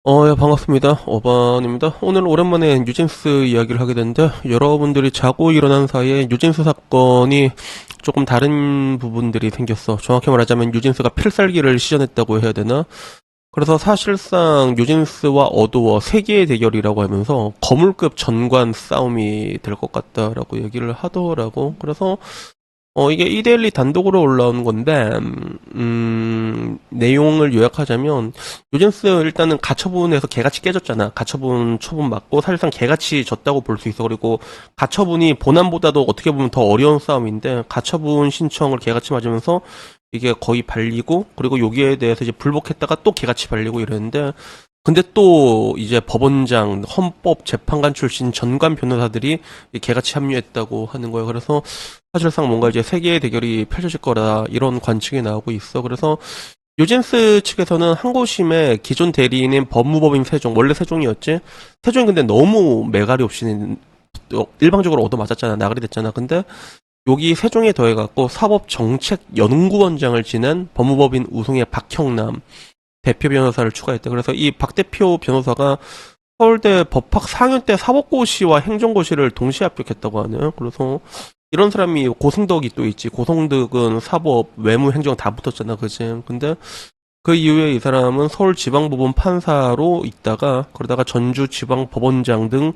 예, 반갑습니다. 어반입니다. 오늘 오랜만에 뉴진스 이야기를 하게 되는데, 여러분들이 자고 일어난 사이에 뉴진스 사건이 조금 다른 부분들이 생겼어. 정확히 말하자면 뉴진스가 필살기를 시전했다고 해야 되나? 그래서 사실상 뉴진스와 어도어 세계의 대결이라고 하면서 거물급 전관 싸움이 될 것 같다라고 얘기를 하더라고. 그래서 이게 이데일리 단독으로 올라온 건데, 내용을 요약하자면, 요젠스 일단은 가처분에서 개같이 깨졌잖아. 가처분 처분 맞고, 사실상 개같이 졌다고 볼 수 있어. 그리고 가처분이 본안보다도 어떻게 보면 더 어려운 싸움인데, 가처분 신청을 개같이 맞으면서, 이게 거의 발리고, 그리고 여기에 대해서 이제 불복했다가 또 개같이 발리고 이랬는데, 근데 또 이제 법원장, 헌법 재판관 출신 전관 변호사들이 개같이 합류했다고 하는 거예요. 그래서 사실상 뭔가 이제 세계의 대결이 펼쳐질 거라 이런 관측이 나오고 있어. 그래서 요젠스 측에서는 항고심에 기존 대리인인 법무법인 세종, 원래 세종이었지? 세종이 근데 너무 매가리 없이 일방적으로 얻어맞았잖아. 나가리 됐잖아. 근데 여기 세종에 더해갖고 사법정책연구원장을 지낸 법무법인 우승의 박형남 대표 변호사를 추가했대. 그래서 이 박 대표 변호사가 서울대 법학 상윤대 사법고시와 행정고시를 동시에 합격했다고 하네요. 그래서 이런 사람이 고승덕이 또 있지. 고승덕은 사법, 외무, 행정 다 붙었잖아, 그지? 근데 그 이후에 이 사람은 서울지방법원 판사로 있다가 그러다가 전주지방법원장 등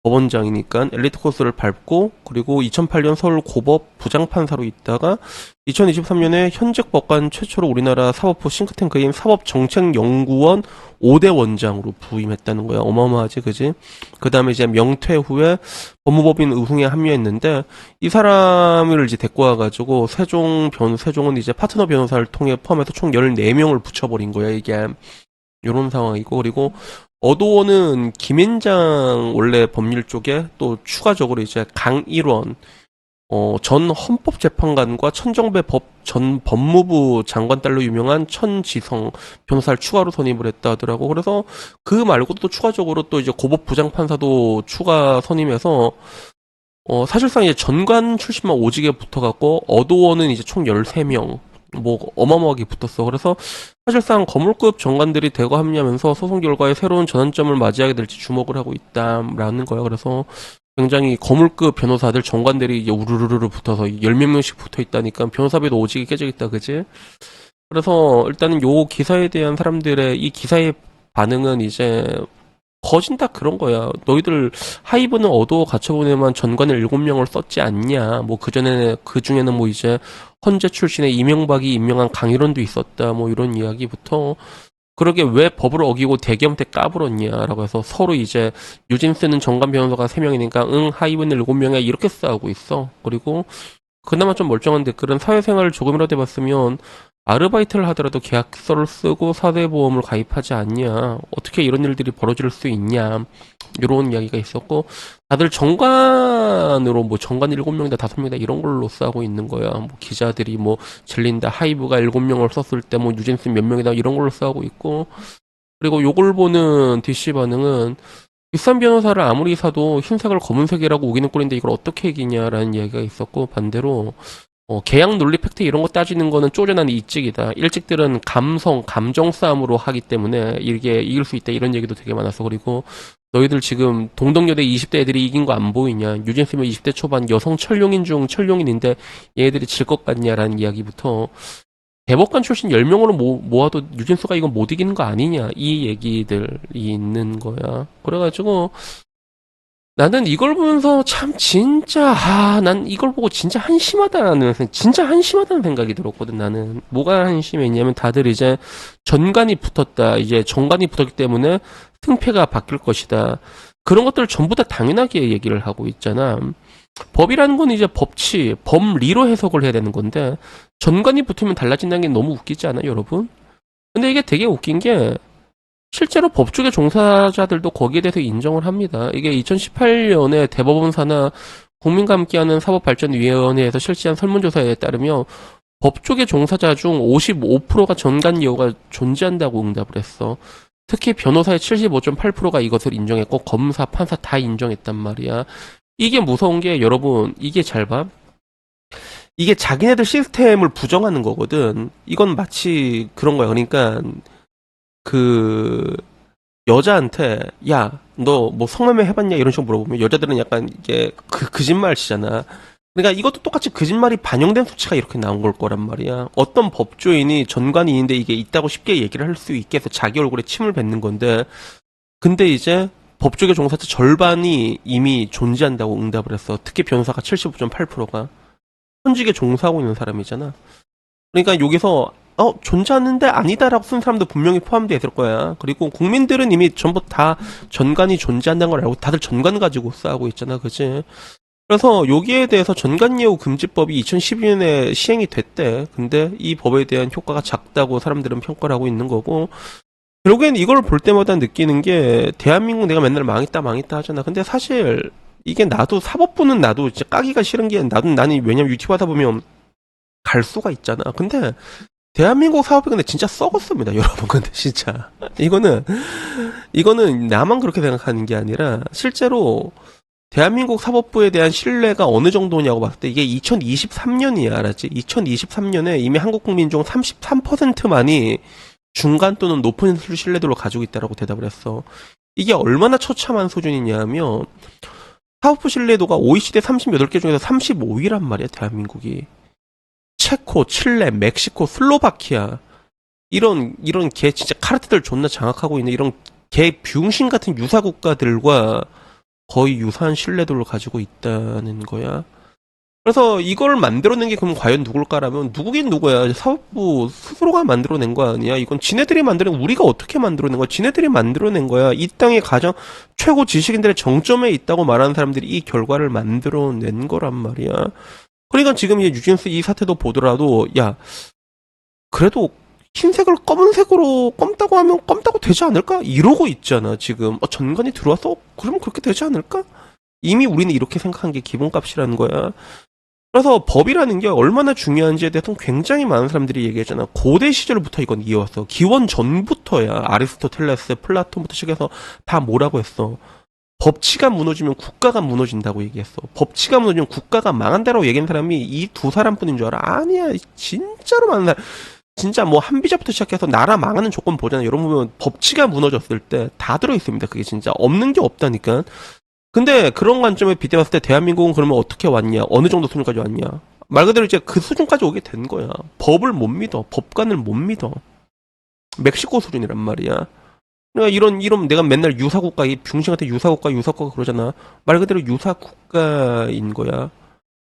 법원장이니까 엘리트 코스를 밟고 그리고 2008년 서울 고법 부장판사로 있다가 2023년에 현직 법관 최초로 우리나라 사법부 싱크탱크인 사법정책연구원 5대 원장으로 부임했다는 거야. 어마어마하지, 그지? 그 다음에 이제 명퇴 후에 법무법인 의흥에 합류했는데 이 사람을 이제 데리고 와가지고 세종은 이제 파트너 변호사를 통해 포함해서 총 14명을 붙여버린 거야, 이게. 요런 상황이고, 그리고 어도어는 김앤장 원래 법률 쪽에 또 추가적으로 이제 강일원 전 헌법재판관과 천정배 전 법무부 장관 딸로 유명한 천지성 변호사를 추가로 선임을 했다 하더라고. 그래서 그 말고도 또 추가적으로 또 이제 고법 부장판사도 추가 선임해서 사실상 이제 전관 출신만 오지게 붙어갖고 어도어는 이제 총 13명 뭐 어마어마하게 붙었어. 그래서 사실상 거물급 정관들이 대거 합류하면서 소송 결과에 새로운 전환점을 맞이하게 될지 주목을 하고 있다라는 거야. 그래서 굉장히 거물급 변호사들 정관들이 이제 우르르르 붙어서 열 몇 명씩 붙어 있다니까 변호사비도 오지게 깨지겠다, 그지? 그래서 일단은 요 기사에 대한 사람들의 이 기사의 반응은 이제 거진 다 그런 거야. 너희들 하이브는 어두워 갇혀보내만 전관을 7명을 썼지 않냐. 뭐 그전에 그중에는 뭐 이제 헌재 출신의 이명박이 임명한 강일원도 있었다. 뭐 이런 이야기부터 그러게 왜 법을 어기고 대기업한테 까불었냐라고 해서 서로 이제 뉴진스는 정관 변호사가 3명이니까 응 하이브는 7명이야 이렇게 싸우고 있어. 그리고 그나마 좀 멀쩡한 댓글은 사회생활을 조금이라도 해봤으면 아르바이트를 하더라도 계약서를 쓰고 사대보험을 가입하지 않냐. 어떻게 이런 일들이 벌어질 수 있냐. 이런 이야기가 있었고 다들 정관으로 뭐 정관 7명이다 5명이다 이런 걸로 싸우고 있는 거야. 뭐 기자들이 뭐 질린다 하이브가 7명을 썼을 때 뭐 뉴진스 몇 명이다 이런 걸로 싸우고 있고 그리고 요걸 보는 DC 반응은 비싼 변호사를 아무리 사도 흰색을 검은색이라고 우기는 꼴인데 이걸 어떻게 이기냐라는 이야기가 있었고 반대로 계약 논리 팩트 이런 거 따지는 거는 쪼잔한 이직이다. 일찍들은 감정 싸움으로 하기 때문에 이게 이길 수 있다. 이런 얘기도 되게 많았어. 그리고 너희들 지금 동덕여대 20대 애들이 이긴 거 안 보이냐. 유진스면 20대 초반 여성 철룡인 중 철룡인인데 얘들이 질 것 같냐라는 이야기부터 대법관 출신 10명으로 모아도 유진스가 이건 못 이기는 거 아니냐. 이 얘기들이 있는 거야. 그래가지고 나는 이걸 보면서 참 진짜 난 이걸 보고 진짜 한심하다는 생각이 들었거든. 나는 뭐가 한심했냐면 다들 이제 전관이 붙었다 이제 정관이 붙었기 때문에 승패가 바뀔 것이다 그런 것들을 전부 다 당연하게 얘기를 하고 있잖아. 법이라는 건 이제 법리로 해석을 해야 되는 건데 전관이 붙으면 달라진다는 게 너무 웃기지 않아요, 여러분? 근데 이게 되게 웃긴 게 실제로 법조계 종사자들도 거기에 대해서 인정을 합니다. 이게 2018년에 대법원 산하 국민과 함께하는 사법발전위원회에서 실시한 설문조사에 따르면 법조계 종사자 중 55%가 전관 여부가 존재한다고 응답을 했어. 특히 변호사의 75.8%가 이것을 인정했고 검사, 판사 다 인정했단 말이야. 이게 무서운 게 여러분 이게 잘 봐. 이게 자기네들 시스템을 부정하는 거거든. 이건 마치 그런 거야. 그러니까 그 여자한테 야, 너 뭐 성매매 해봤냐 이런 식으로 물어보면 여자들은 약간 이게 거짓말 치잖아. 그러니까 이것도 똑같이 거짓말이 반영된 수치가 이렇게 나온 걸 거란 말이야. 어떤 법조인이 전관이인데 이게 있다고 쉽게 얘기를 할 수 있게 해서 자기 얼굴에 침을 뱉는 건데, 근데 이제 법조계 종사자 절반이 이미 존재한다고 응답을 했어. 특히 변호사가 75.8%가 현직에 종사하고 있는 사람이잖아. 그러니까 여기서 존재하는데 아니다라고 쓴 사람도 분명히 포함되어 있을 거야. 그리고 국민들은 이미 전부 다 전관이 존재한다는 걸 알고 다들 전관 가지고 싸우고 있잖아. 그지? 그래서 여기에 대해서 전관예우 금지법이 2012년에 시행이 됐대. 근데 이 법에 대한 효과가 작다고 사람들은 평가를 하고 있는 거고, 결국엔 이걸 볼 때마다 느끼는 게 대한민국 내가 맨날 망했다 망했다 하잖아. 근데 사실 이게 나도 사법부는 나도 진짜 까기가 싫은 게 나는 왜냐면 유튜브 하다 보면 갈 수가 있잖아. 근데 대한민국 사법이 근데 진짜 썩었습니다, 여러분. 근데 진짜 이거는 나만 그렇게 생각하는 게 아니라 실제로 대한민국 사법부에 대한 신뢰가 어느 정도냐고 봤을 때 이게 2023년이야, 알았지? 2023년에 이미 한국 국민 중 33%만이 중간 또는 높은 신뢰도를 가지고 있다라고 대답을 했어. 이게 얼마나 처참한 수준이냐면 사법부 신뢰도가 OECD 38개 중에서 35위란 말이야, 대한민국이. 체코, 칠레, 멕시코, 슬로바키아 이런 개 진짜 카르텔들 존나 장악하고 있는 이런 개 병신 같은 유사 국가들과 거의 유사한 신뢰도를 가지고 있다는 거야. 그래서 이걸 만들어낸 게 그럼 과연 누굴까라면 누구긴 누구야. 사법부 스스로가 만들어낸 거 아니야. 이건 지네들이 만들어낸 우리가 어떻게 만들어낸 거야. 지네들이 만들어낸 거야. 이 땅의 가장 최고 지식인들의 정점에 있다고 말하는 사람들이 이 결과를 만들어낸 거란 말이야. 그러니까 지금 이 뉴진스 이 사태도 보더라도 야, 그래도 흰색을 검은색으로 검다고 하면 검다고 되지 않을까? 이러고 있잖아 지금. 전관이 들어와서 그러면 그렇게 되지 않을까? 이미 우리는 이렇게 생각한 게 기본값이라는 거야. 그래서 법이라는 게 얼마나 중요한지에 대해서는 굉장히 많은 사람들이 얘기했잖아. 고대 시절부터 이건 이어왔어. 기원 전부터야. 아리스토텔레스, 플라톤부터 시작해서 다 뭐라고 했어. 법치가 무너지면 국가가 무너진다고 얘기했어. 법치가 무너지면 국가가 망한다라고 얘기한 사람이 이 두 사람뿐인 줄 알아? 아니야. 진짜로 많은 사람. 진짜 뭐 한비자부터 시작해서 나라 망하는 조건 보잖아요. 여러분 보면 법치가 무너졌을 때 다 들어있습니다. 그게 진짜 없는 게 없다니까. 근데 그런 관점에 비대봤을 때 대한민국은 그러면 어떻게 왔냐? 어느 정도 수준까지 왔냐? 말 그대로 이제 그 수준까지 오게 된 거야. 법을 못 믿어. 법관을 못 믿어. 멕시코 수준이란 말이야. 그러니까 이런 내가 맨날 유사국가, 이 병신한테 유사국가 그러잖아. 말 그대로 유사국가인 거야.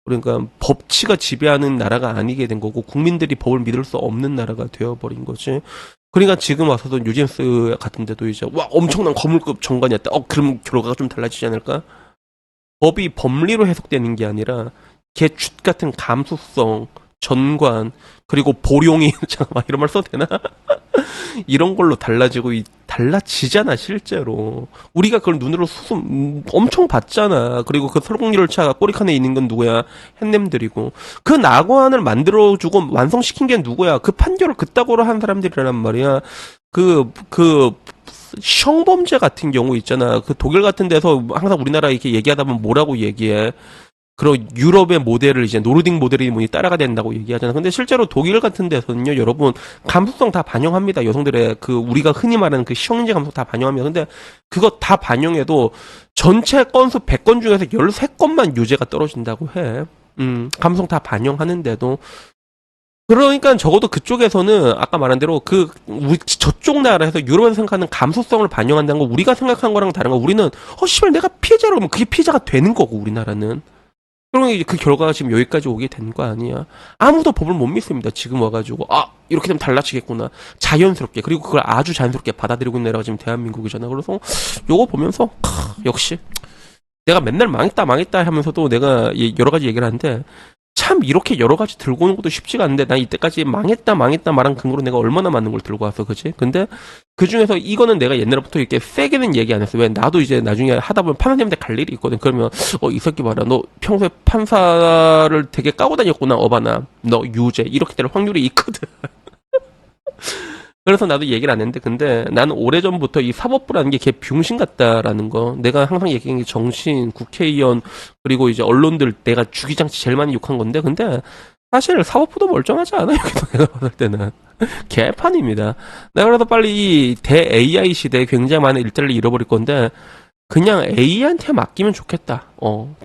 그러니까 법치가 지배하는 나라가 아니게 된 거고 국민들이 법을 믿을 수 없는 나라가 되어버린 거지. 그러니까 지금 와서도 뉴진스 같은 데도 이제 와 엄청난 거물급 정관이었다. 그럼 결과가 좀 달라지지 않을까? 법이 법리로 해석되는 게 아니라 개츳 같은 감수성, 전관, 그리고 보룡이 잠깐만 이런 말 써도 되나? 이런 걸로 달라지잖아 실제로. 우리가 그걸 눈으로 엄청 봤잖아. 그리고 그 설국열차가 꼬리칸에 있는 건 누구야? 햇님들이고 그 낙원을 만들어주고 완성시킨 게 누구야? 그 판결을 그따구로 한 사람들이란 말이야. 그 성범죄 같은 경우 있잖아. 그 독일 같은 데서 항상 우리나라 이렇게 얘기하다 보면 뭐라고 얘기해? 그런 유럽의 모델을 이제 노르딕 모델이 뭐니 따라가야 된다고 얘기하잖아. 근데 실제로 독일 같은 데서는요, 여러분 감수성 다 반영합니다. 여성들의 그 우리가 흔히 말하는 그 시험인지 감수성 다 반영합니다. 근데 그거 다 반영해도 전체 건수 100건 중에서 13건만 유죄가 떨어진다고 해. 감수성 다 반영하는데도. 그러니까 적어도 그쪽에서는 아까 말한 대로 저쪽 나라에서 유럽에서 생각하는 감수성을 반영한다는 거 우리가 생각한 거랑 다른 거. 우리는 씨발 내가 피해자로 그러면 그게 피해자가 되는 거고 우리나라는. 그러면 이제 그 결과가 지금 여기까지 오게 된 거 아니야. 아무도 법을 못 믿습니다. 지금 와가지고 이렇게 되면 달라지겠구나. 자연스럽게. 그리고 그걸 아주 자연스럽게 받아들이고 있는 나라가 지금 대한민국이잖아. 그래서 요거 보면서 역시 내가 맨날 망했다 하면서도 내가 여러 가지 얘기를 하는데 참 이렇게 여러 가지 들고 오는 것도 쉽지가 않은데 난 이때까지 망했다 말한 근거로 내가 얼마나 많은 걸 들고 왔어, 그치? 근데 그 중에서 이거는 내가 옛날부터 이렇게 세게는 얘기 안 했어. 왜? 나도 이제 나중에 하다 보면 판사님한테 갈 일이 있거든. 그러면 이 새끼 봐라. 너 평소에 판사를 되게 까고 다녔구나. 어바나. 너 유죄. 이렇게 될 확률이 있거든. 그래서 나도 얘기를 안 했는데, 근데 나는 오래전부터 이 사법부라는 게 걔 병신 같다라는 거. 내가 항상 얘기한 게 정신, 국회의원, 그리고 이제 언론들 내가 주기장치 제일 많이 욕한 건데, 근데 사실 사법부도 멀쩡하지 않아요. 내가 봤을 때는 개판입니다. 내가 그래서 빨리 이 대 AI 시대에 굉장히 많은 일자리를 잃어버릴 건데 그냥 AI한테 맡기면 좋겠다.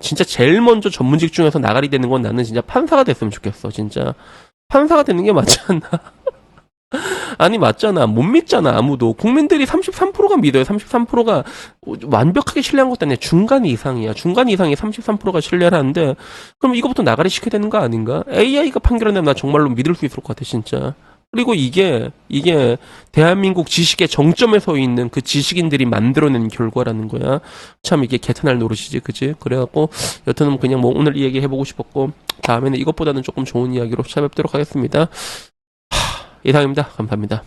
진짜 제일 먼저 전문직 중에서 나가리 되는 건 나는 진짜 판사가 됐으면 좋겠어. 진짜 판사가 되는 게 맞지 않나? 아니 맞잖아. 못 믿잖아 아무도. 국민들이 33%가 믿어요. 33%가 완벽하게 신뢰한 것도 아니야. 중간 이상이야. 중간 이상이 33%가 신뢰를 하는데 그럼 이거부터 나가리 시켜야 되는 거 아닌가? AI가 판결한다면 나 정말로 믿을 수 있을 것 같아 진짜. 그리고 이게 대한민국 지식의 정점에 서 있는 그 지식인들이 만들어낸 결과라는 거야. 참 이게 개탄할 노릇이지, 그지? 그래갖고 여튼 그냥 뭐 오늘 이 얘기 해보고 싶었고 다음에는 이것보다는 조금 좋은 이야기로 찾아뵙도록 하겠습니다. 이상입니다. 감사합니다.